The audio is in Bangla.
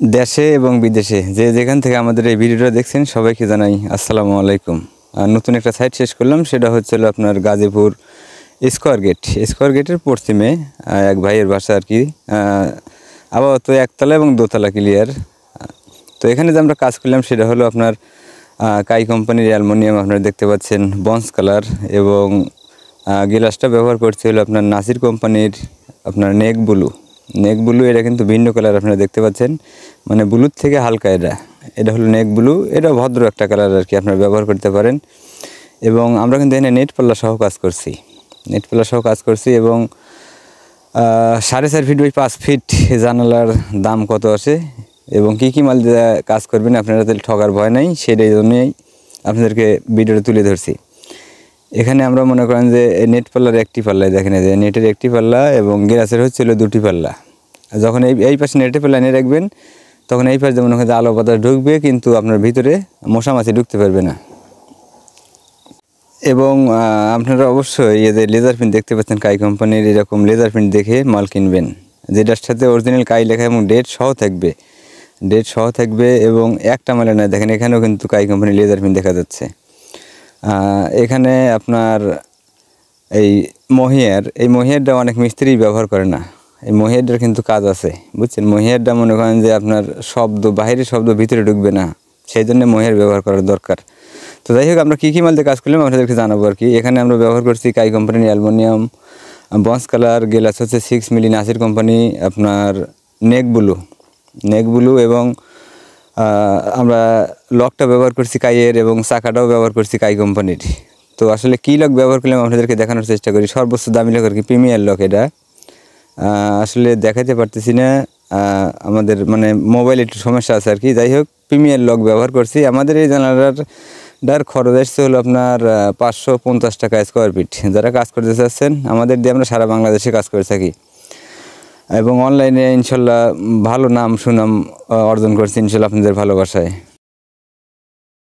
দেশে এবং বিদেশে যে যেখান থেকে আমাদের এই ভিডিওটা দেখছেন সবাইকে জানাই আসসালামু আলাইকুম। নতুন একটা সাইট শেষ করলাম, সেটা হচ্ছিল আপনার গাজীপুর স্কোয়ার গেটের পশ্চিমে এক ভাইয়ের বাসা আর কি। আপাতত একতলা এবং দোতলা ক্লিয়ার। তো এখানে যে আমরা কাজ করলাম সেটা হলো আপনার কাই কোম্পানির অ্যালুমিনিয়াম আপনারা দেখতে পাচ্ছেন, বন্স কালার, এবং গ্লাসটা ব্যবহার করছে হলো আপনার নাসির কোম্পানির আপনার নেক ব্লু। এটা কিন্তু ভিন্ন কালার আপনারা দেখতে পাচ্ছেন, মানে ব্লুর থেকে হালকা। এটা হলো নেক ব্লু, এটা ভদ্র একটা কালার আর কি, আপনারা ব্যবহার করতে পারেন। এবং আমরা কিন্তু এখানে নেট পাল্লা সহ কাজ করছি এবং 4.5 ফিট বাই 5 ফিট জানালার দাম কত আছে এবং কী মাল দিয়ে কাজ করবেন আপনারা, তাহলে ঠকার ভয় নাই, সেটাই জন্যই আপনাদেরকে ভিডিওটা তুলে ধরছি। এখানে আমরা মনে করেন যে নেট পাল্লার একটি পাল্লায় দেখেন, যে নেটের একটি পাল্লা এবং গ্লাসের হচ্ছিল দুটি পাল্লা। যখন এই পাশে নেটের পাল্লা এনে রাখবেন, তখন এই পাশে মনে করেন আলো বাতাস ঢুকবে, কিন্তু আপনার ভিতরে মশা মাছি ঢুকতে পারবে না। এবং আপনারা অবশ্যই এই যে লেজার প্রিন্ট দেখতে পাচ্ছেন কাই কোম্পানির, এরকম লেজার প্রিন্ট দেখে মাল কিনবেন, যেটার সাথে অরিজিনাল কাই লেখা এবং ডেট সহ থাকবে এবং একটা মালে না। দেখেন এখানেও কিন্তু কাই কোম্পানির লেজার প্রিন্ট দেখা যাচ্ছে। এখানে আপনার এই মহিয়ারটা অনেক মিস্ত্রি ব্যবহার করে না। এই মহিয়ারটার কিন্তু কাজ আছে, বুঝছেন। মহিয়ারটা মনে করেন যে আপনার বাহিরের শব্দ ভিতরে ঢুকবে না, সেই জন্য মহিয়ার ব্যবহার করার দরকার। তো যাই হোক, আমরা কী মাল দিয়ে কাজ করলাম আপনাদেরকে জানাবো আর কি। এখানে আমরা ব্যবহার করছি কাই কোম্পানির অ্যালুমিনিয়াম, বন্স কালার, গ্লাস হচ্ছে 6 মিলি নাসির কোম্পানি, আপনার নেক ব্লু এবং আমরা লকটা ব্যবহার করছি কাইয়ের এবং চাকাটাও ব্যবহার করছি কাই কোম্পানির। তো আসলে কী লক ব্যবহার করলাম আপনাদেরকে দেখানোর চেষ্টা করি। সর্বোচ্চ দামি লক আর কি, প্রিমিয়ার লক। এটা আসলে দেখাতে পারতেছি না, আমাদের মানে মোবাইল একটু সমস্যা আছে আর কি। যাই হোক, প্রিমিয়ার লক ব্যবহার করছি। আমাদের এই জানালাটার খরচ আসছে হলো আপনার 550 টাকা স্কোয়ার ফিট। যারা কাজ করতে চাচ্ছেন আমাদের দিয়ে, আমরা সারা বাংলাদেশে কাজ করে থাকি এবং অনলাইনে ইনশাল্লাহ ভালো নাম সুনাম অর্জন করছি ইনশাল্লাহ আপনাদের ভালোবাসায়।